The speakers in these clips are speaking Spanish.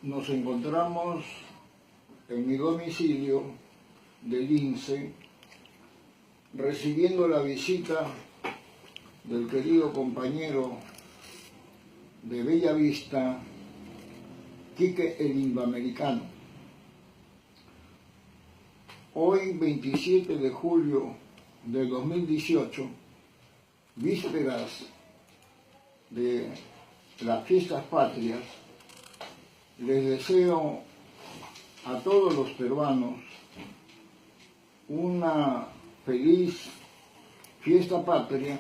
Nos encontramos en mi domicilio de Lince, recibiendo la visita del querido compañero de Bella Vista, Quique el Indoamericano. Hoy, 27 de julio del 2018, vísperas de las fiestas patrias, les deseo a todos los peruanos una feliz fiesta patria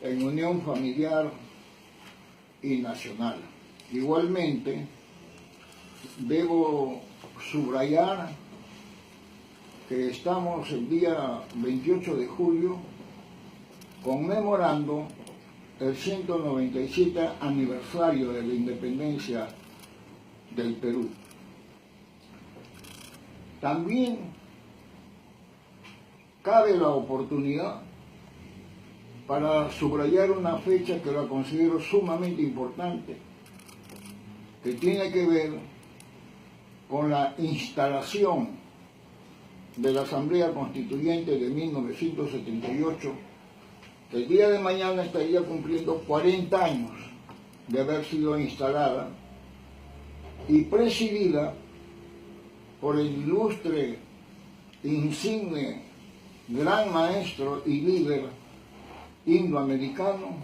en unión familiar y nacional. Igualmente, debo subrayar que estamos el día 28 de julio conmemorando el 197 aniversario de la independencia del Perú. También cabe la oportunidad para subrayar una fecha que la considero sumamente importante, que tiene que ver con la instalación de la Asamblea Constituyente de 1978, que el día de mañana estaría cumpliendo 40 años de haber sido instalada y presidida por el ilustre, insigne, gran maestro y líder indoamericano,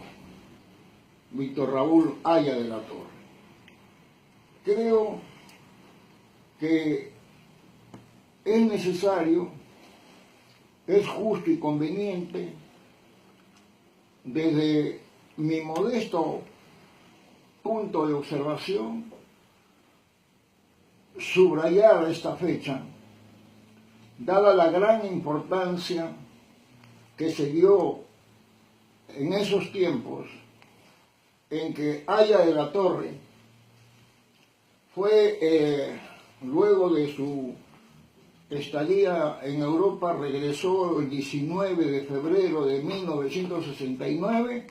Víctor Raúl Haya de la Torre. Creo que es necesario, es justo y conveniente, desde mi modesto punto de observación, subrayar esta fecha, dada la gran importancia que se dio en esos tiempos en que Haya de la Torre fue, luego de su estadía en Europa, regresó el 19 de febrero de 1969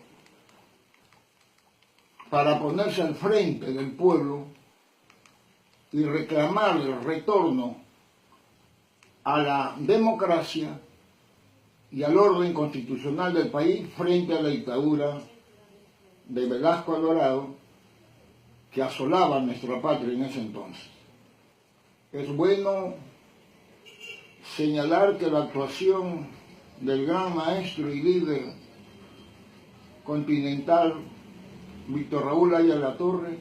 para ponerse al frente del pueblo y reclamar el retorno a la democracia y al orden constitucional del país frente a la dictadura de Velasco Alvarado, que asolaba nuestra patria en ese entonces. Es bueno señalar que la actuación del gran maestro y líder continental Víctor Raúl Haya de la Torre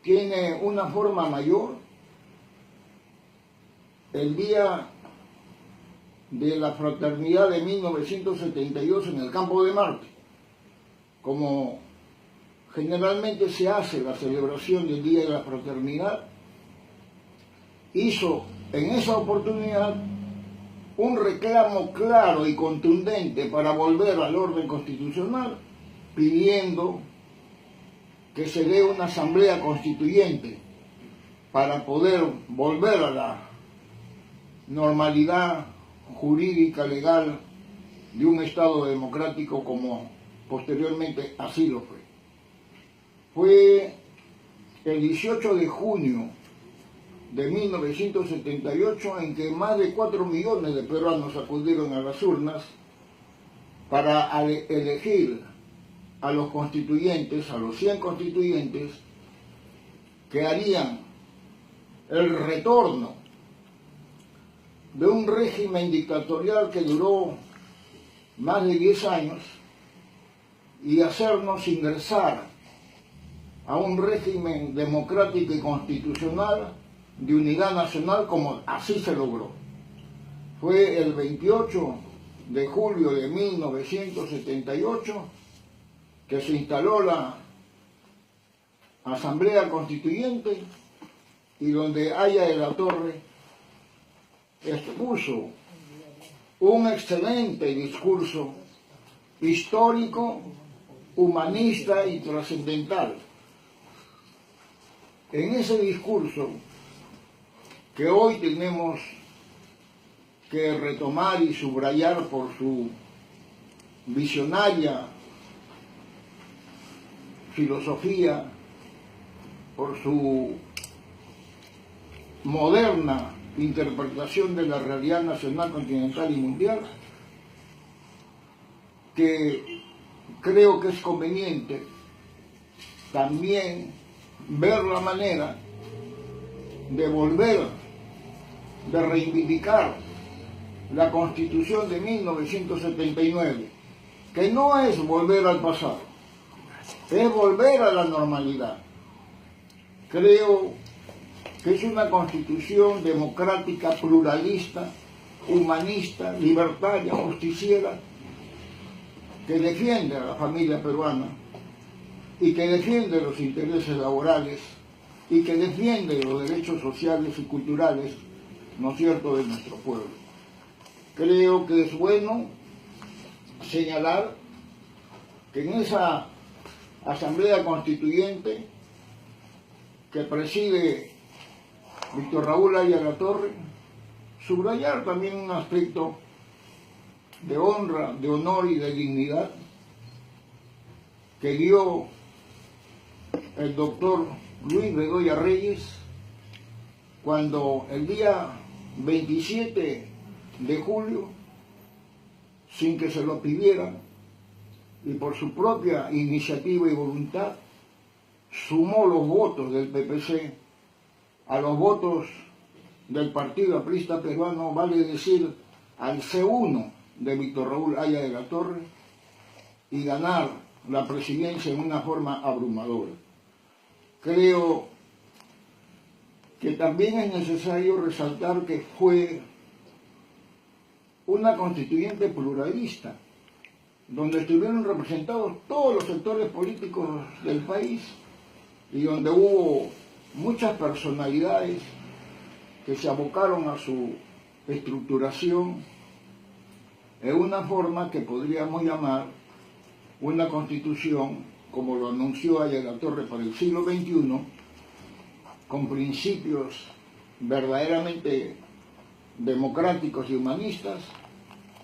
tiene una forma mayor el día de la fraternidad de 1972 en el Campo de Marte, como generalmente se hace la celebración del Día de la Fraternidad. Hizo en esa oportunidad un reclamo claro y contundente para volver al orden constitucional, pidiendo que se dé una asamblea constituyente para poder volver a la normalidad jurídica legal de un Estado democrático, como posteriormente así lo fue. Fue el 18 de junio de 1978 en que más de 4 millones de peruanos acudieron a las urnas para elegir a los constituyentes, a los 100 constituyentes, que harían el retorno de un régimen dictatorial que duró más de 10 años y hacernos ingresar a un régimen democrático y constitucional de unidad nacional, como así se logró. Fue el 28 de julio de 1978 que se instaló la Asamblea Constituyente y donde Haya de la Torre expuso un excelente discurso histórico, humanista y trascendental. En ese discurso, que hoy tenemos que retomar y subrayar por su visionaria filosofía, por su moderna interpretación de la realidad nacional, continental y mundial, que creo que es conveniente también ver la manera de volver, de reivindicar la Constitución de 1979, que no es volver al pasado, es volver a la normalidad. Creo que es una Constitución democrática, pluralista, humanista, libertaria, justiciera, que defiende a la familia peruana y que defiende los intereses laborales y que defiende los derechos sociales y culturales, ¿no es cierto?, de nuestro pueblo. Creo que es bueno señalar que en esa Asamblea Constituyente que preside Víctor Raúl Haya Alatorre, subrayar también un aspecto de honra, de honor y de dignidad que dio el doctor Luis Bedoya Reyes cuando el día 27 de julio, sin que se lo pidieran y por su propia iniciativa y voluntad, sumó los votos del PPC a los votos del Partido Aprista Peruano, vale decir, al C1 de Víctor Raúl Haya de la Torre, y ganar la presidencia en una forma abrumadora. Creo que también es necesario resaltar que fue una constituyente pluralista, donde estuvieron representados todos los sectores políticos del país y donde hubo muchas personalidades que se abocaron a su estructuración en una forma que podríamos llamar una constitución, como lo anunció Haya de la Torre, para el siglo XXI, con principios verdaderamente democráticos y humanistas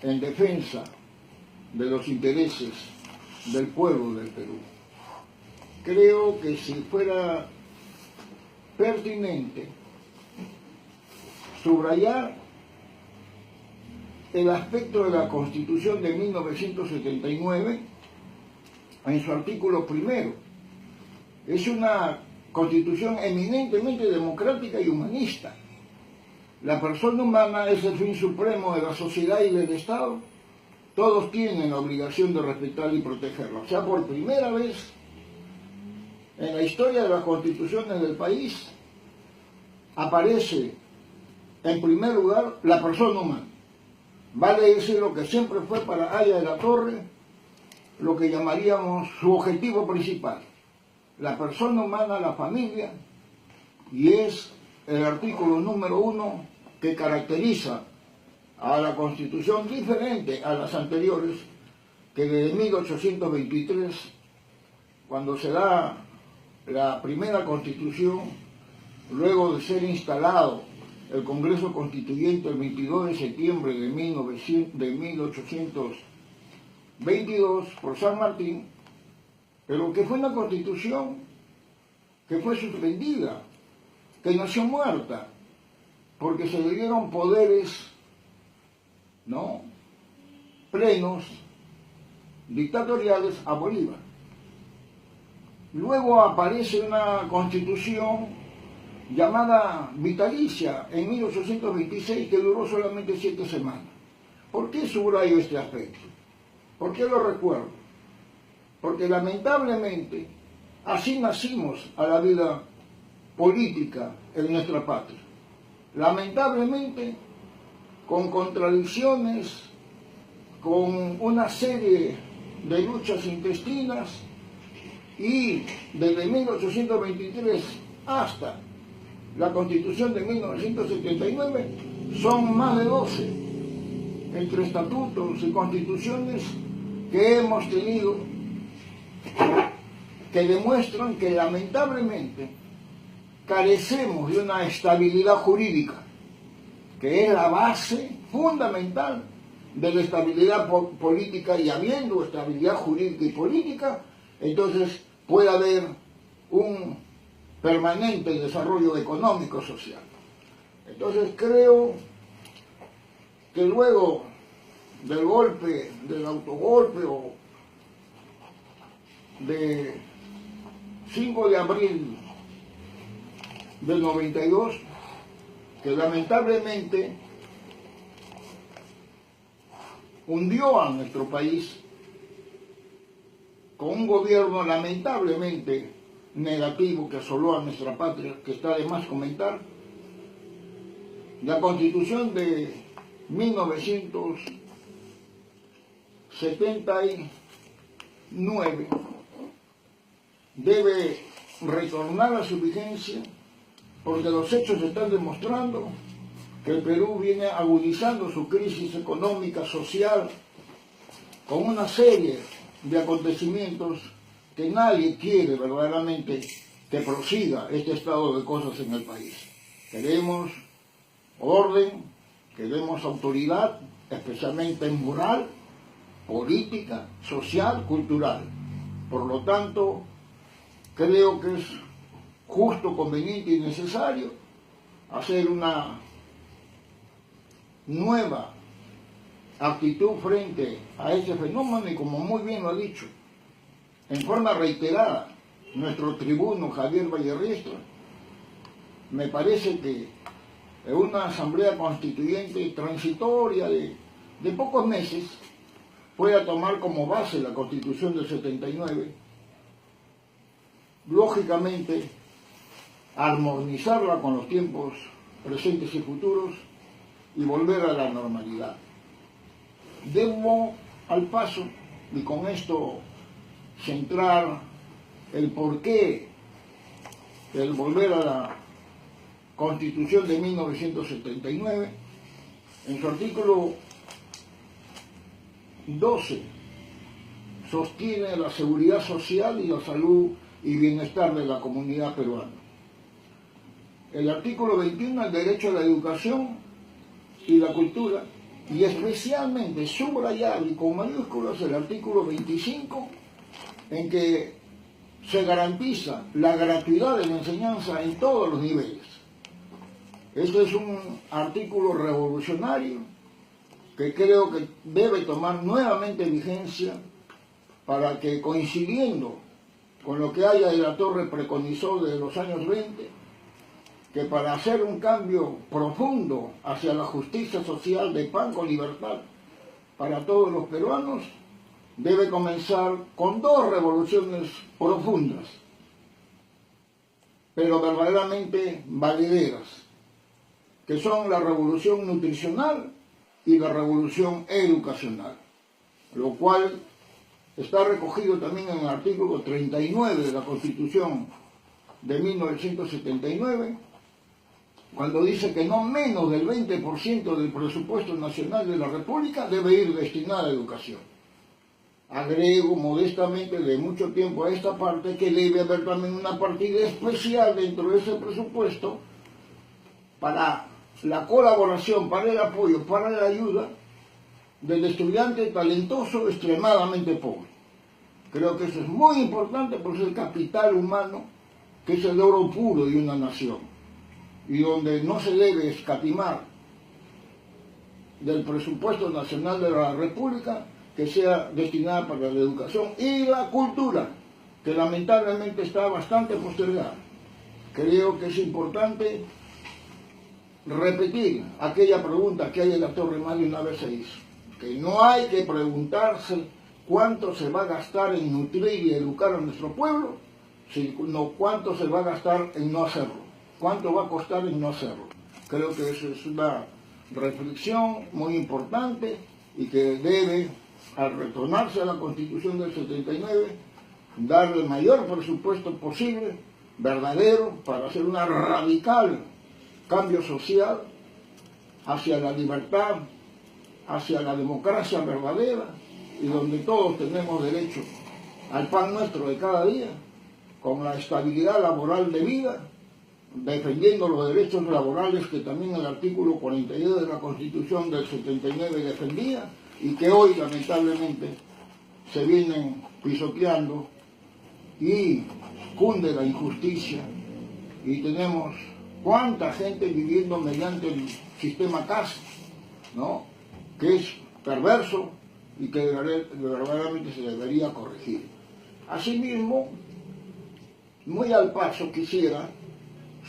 en defensa de los intereses del pueblo del Perú. Creo que si fuera pertinente subrayar el aspecto de la Constitución de 1979 en su artículo primero. Es una Constitución eminentemente democrática y humanista. La persona humana es el fin supremo de la sociedad y del Estado. Todos tienen la obligación de respetarla y protegerla. O sea, por primera vez en la historia de las constituciones del país aparece en primer lugar la persona humana. Vale decir lo que siempre fue para Haya de la Torre, lo que llamaríamos su objetivo principal. La persona humana, la familia, y es el artículo número 1 que caracteriza a la Constitución, diferente a las anteriores, que desde 1823, cuando se da la primera Constitución, luego de ser instalado el Congreso Constituyente el 22 de septiembre de 1822 por San Martín, pero que fue una Constitución que fue suspendida, que nació muerta, porque se le dieron poderes, ¿no?, plenos, dictatoriales a Bolívar. Luego aparece una Constitución llamada vitalicia en 1826 que duró solamente 7 semanas. ¿Por qué subrayo este aspecto? ¿Por qué lo recuerdo? Porque lamentablemente así nacimos a la vida política en nuestra patria. Lamentablemente con contradicciones, con una serie de luchas intestinas, y desde 1823 hasta la Constitución de 1979 son más de 12 entre estatutos y constituciones que hemos tenido, que demuestran que lamentablemente carecemos de una estabilidad jurídica, que es la base fundamental de la estabilidad política, y habiendo estabilidad jurídica y política, entonces pueda haber un permanente desarrollo económico social. Entonces creo que luego del golpe, del autogolpe o de 5 de abril del 92, que lamentablemente hundió a nuestro país con un gobierno lamentablemente negativo que asoló a nuestra patria, que está de más comentar. La Constitución de 1979 debe retornar a su vigencia, porque los hechos están demostrando que el Perú viene agudizando su crisis económica, social, con una serie de acontecimientos que nadie quiere verdaderamente que prosiga este estado de cosas en el país. Queremos orden, queremos autoridad, especialmente moral, política, social, cultural. Por lo tanto, creo que es justo, conveniente y necesario hacer una nueva actitud frente a este fenómeno, y como muy bien lo ha dicho en forma reiterada nuestro tribuno Javier Vallerriestra, me parece que en una asamblea constituyente transitoria de pocos meses pueda tomar como base la Constitución del 79, lógicamente armonizarla con los tiempos presentes y futuros y volver a la normalidad. Debo al paso, y con esto centrar el porqué del volver a la Constitución de 1979, en su artículo 12 sostiene la seguridad social y la salud y bienestar de la comunidad peruana. El artículo 21, el derecho a la educación y la cultura, y especialmente subrayado y con mayúsculas el artículo 25, en que se garantiza la gratuidad de la enseñanza en todos los niveles. Este es un artículo revolucionario que creo que debe tomar nuevamente vigencia para que, coincidiendo con lo que Haya de la Torre preconizó desde los años 20, que para hacer un cambio profundo hacia la justicia social de pan con libertad para todos los peruanos, debe comenzar con dos revoluciones profundas, pero verdaderamente valederas, que son la revolución nutricional y la revolución educacional, lo cual está recogido también en el artículo 39 de la Constitución de 1979, cuando dice que no menos del 20% del presupuesto nacional de la República debe ir destinado a educación. Agrego modestamente de mucho tiempo a esta parte que debe haber también una partida especial dentro de ese presupuesto para la colaboración, para el apoyo, para la ayuda del estudiante talentoso extremadamente pobre. Creo que eso es muy importante porque es el capital humano, que es el oro puro de una nación, y donde no se debe escatimar del presupuesto nacional de la República que sea destinada para la educación y la cultura, que lamentablemente está bastante postergada. Creo que es importante repetir aquella pregunta que Haya de la Torre más de una vez se hizo, que no hay que preguntarse cuánto se va a gastar en nutrir y educar a nuestro pueblo, sino cuánto se va a gastar en no hacerlo, cuánto va a costar en no hacerlo. Creo que eso es una reflexión muy importante y que debe, al retornarse a la Constitución del 79, darle el mayor presupuesto posible, verdadero, para hacer una radical cambio social hacia la libertad, hacia la democracia verdadera, y donde todos tenemos derecho al pan nuestro de cada día, con la estabilidad laboral de vida, defendiendo los derechos laborales que también el artículo 42 de la Constitución del 79 defendía y que hoy lamentablemente se vienen pisoteando y cunde la injusticia y tenemos cuánta gente viviendo mediante el sistema CAS, ¿no?, que es perverso y que verdaderamente se debería corregir. Asimismo, muy al paso quisiera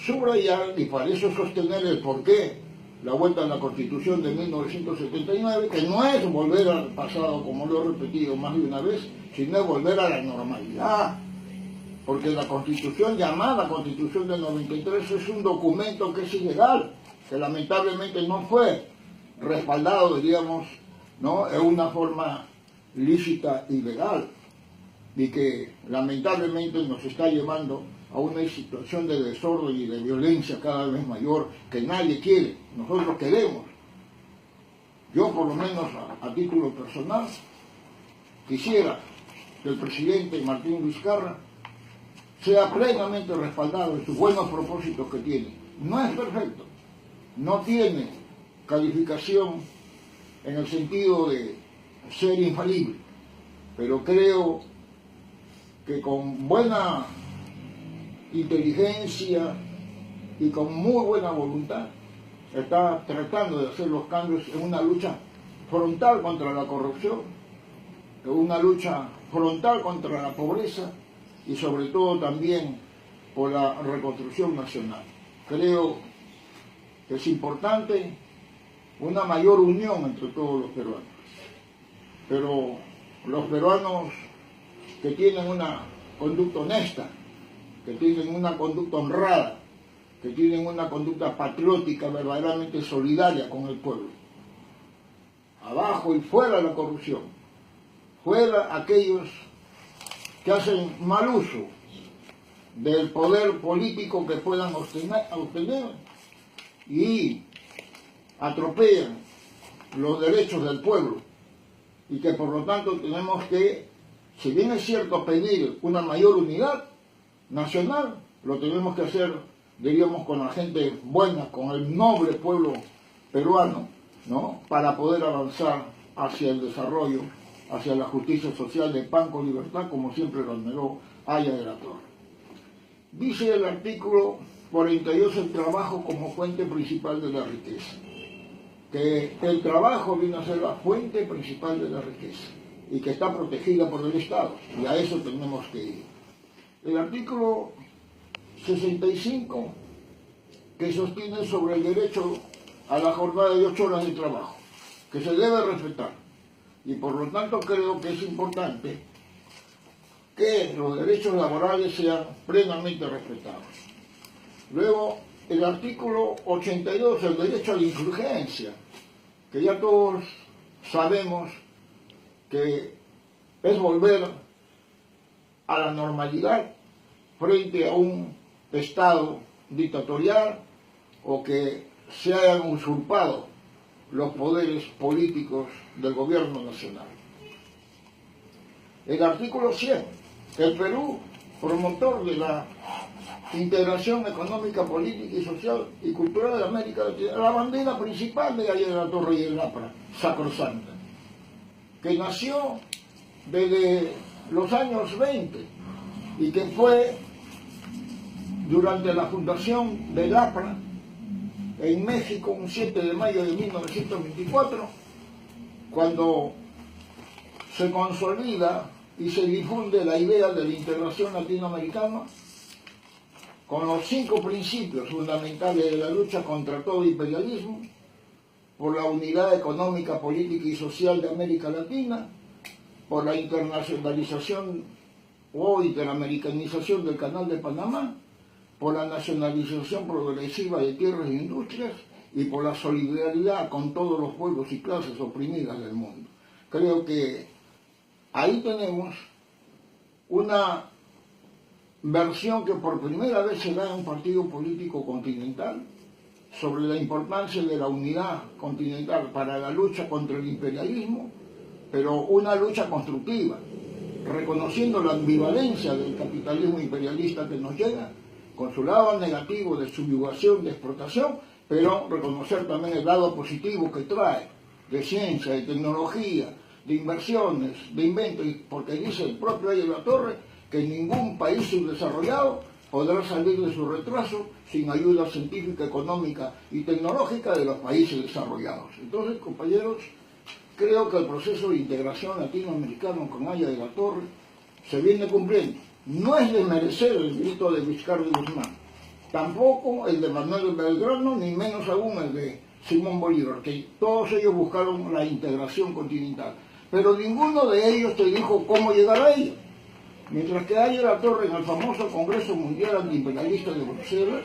subrayar y para eso sostener el porqué la vuelta a la Constitución de 1979, que no es volver al pasado, como lo he repetido más de una vez, sino es volver a la normalidad, porque la Constitución llamada Constitución del 93 es un documento que es ilegal, que lamentablemente no fue respaldado, diríamos, ¿no?, en una forma lícita y legal, y que lamentablemente nos está llevando a una situación de desorden y de violencia cada vez mayor que nadie quiere. Nosotros queremos. Yo, por lo menos a título personal, quisiera que el presidente Martín Vizcarra sea plenamente respaldado en sus buenos propósitos que tiene. No es perfecto, no tiene calificación en el sentido de ser infalible, pero creo que con buena inteligencia y con muy buena voluntad está tratando de hacer los cambios en una lucha frontal contra la corrupción, en una lucha frontal contra la pobreza y sobre todo también por la reconstrucción nacional. Creo que es importante una mayor unión entre todos los peruanos, pero los peruanos que tienen una conducta honesta, que tienen una conducta honrada, que tienen una conducta patriótica verdaderamente solidaria con el pueblo. Abajo y fuera la corrupción, fuera aquellos que hacen mal uso del poder político que puedan obtener y atropellan los derechos del pueblo, y que por lo tanto tenemos que, si bien es cierto pedir una mayor unidad nacional, lo tenemos que hacer, diríamos, con la gente buena, con el noble pueblo peruano, ¿no?, para poder avanzar hacia el desarrollo, hacia la justicia social de pan con libertad, como siempre lo anheló Aya de la Torre. Dice el artículo 42 el trabajo como fuente principal de la riqueza, que el trabajo viene a ser la fuente principal de la riqueza y que está protegida por el Estado, y a eso tenemos que ir. El artículo 65, que sostiene sobre el derecho a la jornada de 8 horas de trabajo, que se debe respetar, y por lo tanto creo que es importante que los derechos laborales sean plenamente respetados. Luego, el artículo 82, el derecho a la insurgencia, que ya todos sabemos que es volver a la normalidad frente a un Estado dictatorial o que se hayan usurpado los poderes políticos del gobierno nacional. El artículo 100, el Perú, promotor de la integración económica, política y social y cultural de América Latina, la bandera principal de Aya de la Torre y el APRA, sacrosanta, que nació desde los años 20 y que fue durante la fundación del APRA en México un 7 de mayo de 1924, cuando se consolida y se difunde la idea de la integración latinoamericana con los 5 principios fundamentales de la lucha contra todo imperialismo, por la unidad económica, política y social de América Latina, por la internacionalización o interamericanización del Canal de Panamá, por la nacionalización progresiva de tierras e industrias y por la solidaridad con todos los pueblos y clases oprimidas del mundo. Creo que ahí tenemos una versión que por primera vez se da en un partido político continental sobre la importancia de la unidad continental para la lucha contra el imperialismo, pero una lucha constructiva, reconociendo la ambivalencia del capitalismo imperialista que nos llega, con su lado negativo de subyugación, de explotación, pero reconocer también el lado positivo que trae de ciencia, de tecnología, de inversiones, de inventos, porque dice el propio Aya de la Torre que ningún país subdesarrollado podrá salir de su retraso sin ayuda científica, económica y tecnológica de los países desarrollados. Entonces, compañeros, creo que el proceso de integración latinoamericano con Haya de la Torre se viene cumpliendo. No es desmerecer el grito de Vizcarra y Guzmán, tampoco el de Manuel Belgrano, ni menos aún el de Simón Bolívar, que todos ellos buscaron la integración continental. Pero ninguno de ellos te dijo cómo llegar a ello. Mientras que Haya de la Torre en el famoso Congreso Mundial Antiimperialista de Bruselas,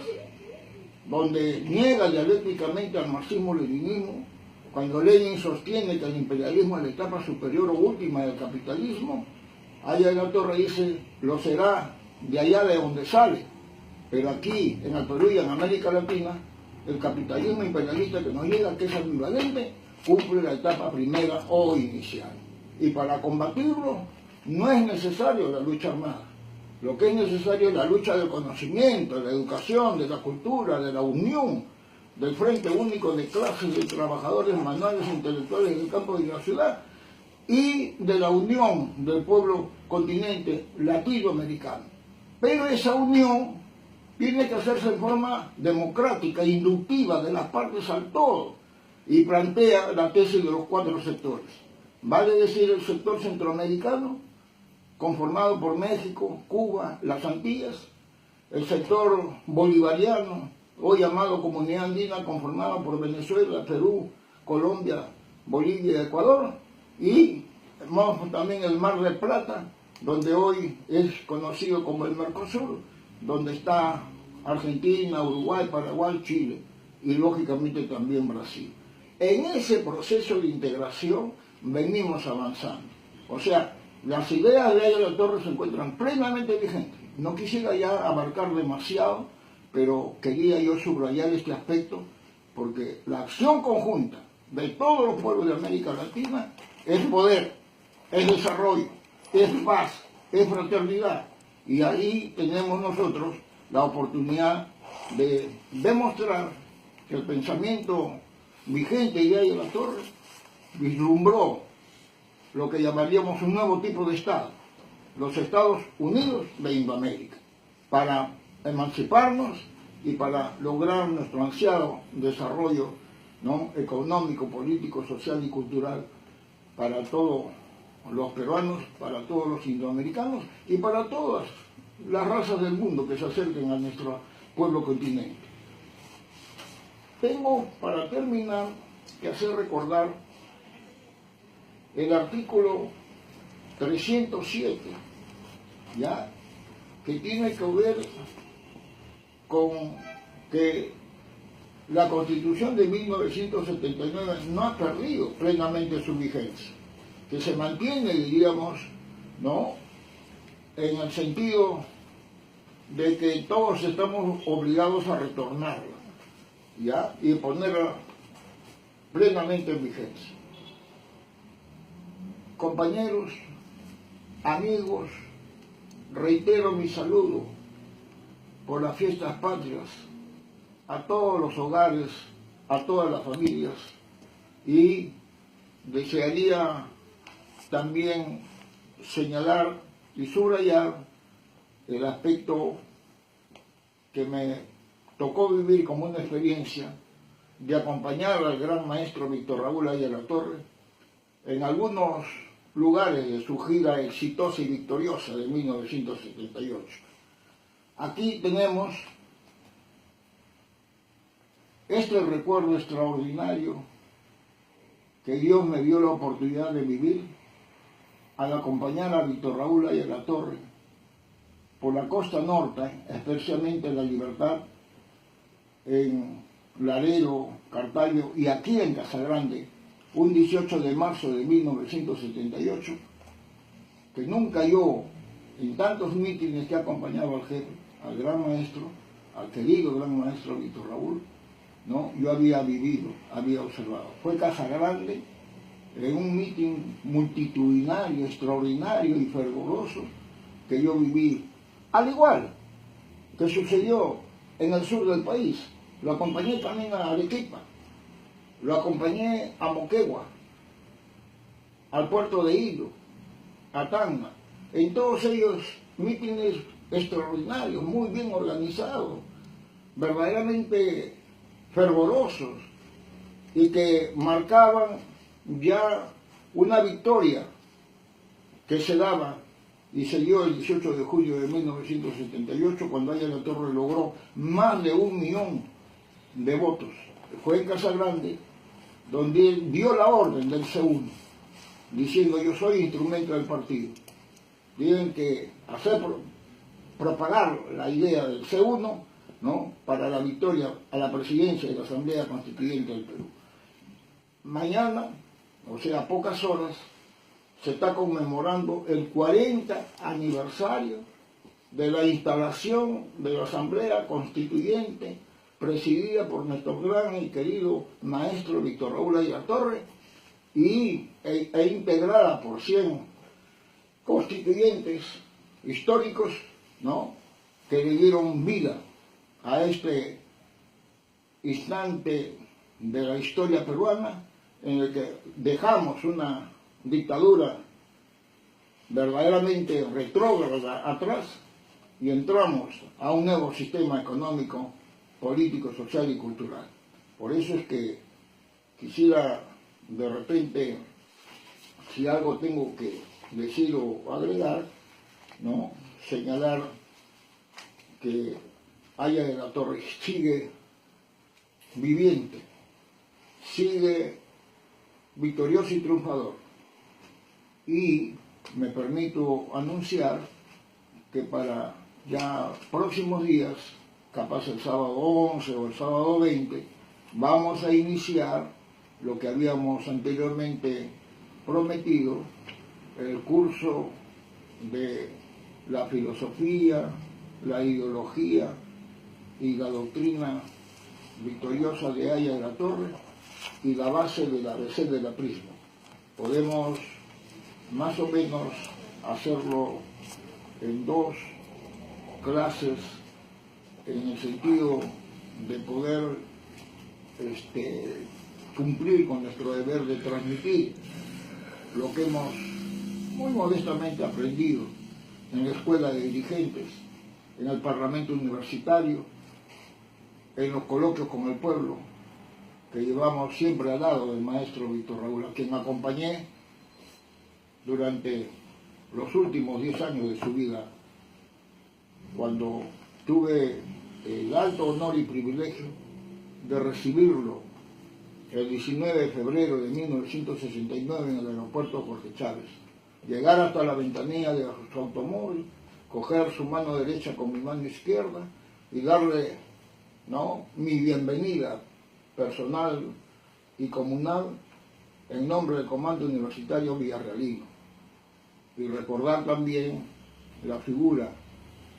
donde niega dialécticamente al marxismo-leninismo, cuando Lenin sostiene que el imperialismo es la etapa superior o última del capitalismo, Haya de la Torre dice, lo será de allá de donde sale, pero aquí, en el Perú y en América Latina, el capitalismo imperialista que nos llega, que es ambivalente, cumple la etapa primera o inicial. Y para combatirlo, no es necesario la lucha armada. Lo que es necesario es la lucha del conocimiento, de la educación, de la cultura, de la unión, del Frente Único de Clases de Trabajadores Manuales e Intelectuales del campo y de la ciudad, y de la unión del pueblo continente latinoamericano. Pero esa unión tiene que hacerse en forma democrática, inductiva, de las partes al todo, y plantea la tesis de los 4 sectores. Vale decir el sector centroamericano, conformado por México, Cuba, las Antillas, el sector bolivariano, hoy llamado Comunidad Andina, conformada por Venezuela, Perú, Colombia, Bolivia y Ecuador, y también el Mar del Plata, donde hoy es conocido como el Mercosur, donde está Argentina, Uruguay, Paraguay, Chile y lógicamente también Brasil. En ese proceso de integración venimos avanzando. O sea, las ideas de Haya de la Torre se encuentran plenamente vigentes. No quisiera ya abarcar demasiado, pero quería yo subrayar este aspecto, porque la acción conjunta de todos los pueblos de América Latina es poder, es desarrollo, es paz, es fraternidad. Y ahí tenemos nosotros la oportunidad de demostrar que el pensamiento vigente de Haya de la Torre vislumbró lo que llamaríamos un nuevo tipo de Estado, los Estados Unidos de Indoamérica, para emanciparnos y para lograr nuestro ansiado desarrollo, ¿no?, económico, político, social y cultural para todos los peruanos, para todos los indoamericanos y para todas las razas del mundo que se acerquen a nuestro pueblo continente. Tengo, para terminar, que hacer recordar el artículo 307, ¿ya?, que tiene que ver con que la Constitución de 1979 no ha perdido plenamente su vigencia, que se mantiene, diríamos, ¿no?, en el sentido de que todos estamos obligados a retornarla, ¿ya?, y ponerla plenamente en vigencia. Compañeros, amigos, reitero mi saludo por las fiestas patrias a todos los hogares, a todas las familias, y desearía también señalar y subrayar el aspecto que me tocó vivir como una experiencia de acompañar al gran maestro Víctor Raúl Haya de la Torre en algunos lugares de su gira exitosa y victoriosa de 1978. Aquí tenemos este recuerdo extraordinario que Dios me dio la oportunidad de vivir al acompañar a Víctor Raúl Haya de la Torre por la costa norte, especialmente en La Libertad, en Laredo, Carpio y aquí en Casagrande, un 18 de marzo de 1978, que nunca yo, en tantos mítines que he acompañado al jefe, al gran maestro, al querido gran maestro Víctor Raúl, ¿no?, yo había vivido, había observado. Fue Casagrande, en un mitin multitudinario, extraordinario y fervoroso que yo viví, al igual que sucedió en el sur del país. Lo acompañé también a Arequipa, lo acompañé a Moquegua, al puerto de Hilo, a Tacna. En todos ellos mítines extraordinarios, muy bien organizados, verdaderamente fervorosos, y que marcaban ya una victoria que se daba y se dio el 18 de julio de 1978, cuando Aya La Torre logró más de 1 millón de votos. Fue en Casa Grande donde él dio la orden del C1, diciendo: yo soy instrumento del partido. Tienen que hacer propagar la idea del C1, ¿no?, para la victoria a la presidencia de la Asamblea Constituyente del Perú. Mañana, o sea, pocas horas, se está conmemorando el 40 aniversario de la instalación de la Asamblea Constituyente, presidida por nuestro gran y querido maestro Víctor Raúl Aya La Torre, e integrada por 100 constituyentes históricos, ¿no?, que le dieron vida a este instante de la historia peruana, en el que dejamos una dictadura verdaderamente retrógrada atrás y entramos a un nuevo sistema económico, político, social y cultural. Por eso es que quisiera, de repente, si algo tengo que decir o agregar, ¿no?, señalar que Aya La Torre sigue viviente, sigue victorioso y triunfador. Y me permito anunciar que para ya próximos días, capaz el sábado 11 o el sábado 20, vamos a iniciar lo que habíamos anteriormente prometido, el curso de la filosofía, la ideología y la doctrina victoriosa de Aya La Torre y la base del ABC de la Prisma. Podemos más o menos hacerlo en 2 clases, en el sentido de poder cumplir con nuestro deber de transmitir lo que hemos muy modestamente aprendido en la escuela de dirigentes, en el Parlamento Universitario, en los coloquios con el pueblo, que llevamos siempre al lado del maestro Víctor Raúl, a quien acompañé durante los últimos 10 años de su vida, cuando tuve el alto honor y privilegio de recibirlo el 19 de febrero de 1969 en el aeropuerto Jorge Chávez, llegar hasta la ventanilla de su automóvil, coger su mano derecha con mi mano izquierda y darle, ¿no?, mi bienvenida personal y comunal en nombre del Comando Universitario Villarrealino. Y recordar también la figura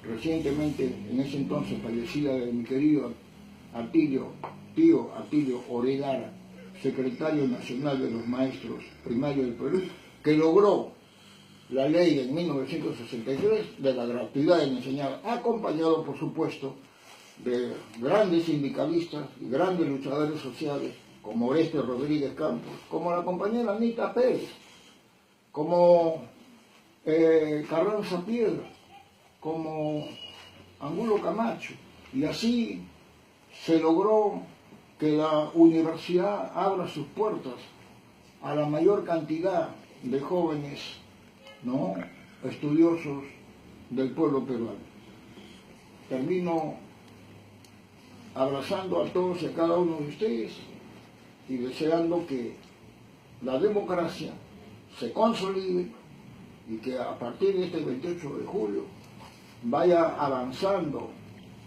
recientemente, en ese entonces fallecida, de mi querido tío Atilio Orellana, secretario nacional de los maestros primarios del Perú, que logró la ley en 1963 de la gratuidad en enseñar, acompañado, por supuesto, de grandes sindicalistas y grandes luchadores sociales, como Oreste Rodríguez Campos, como la compañera Anita Pérez, como Carranza Piedra, como Angulo Camacho, y así se logró que la universidad abra sus puertas a la mayor cantidad de jóvenes, ¿no?, estudiosos del pueblo peruano. Termino abrazando a todos y a cada uno de ustedes y deseando que la democracia se consolide y que a partir de este 28 de julio vaya avanzando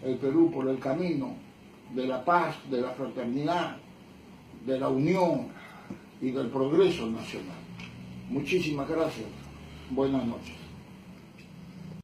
el Perú por el camino de la paz, de la fraternidad, de la unión y del progreso nacional. Muchísimas gracias. Buenas noches.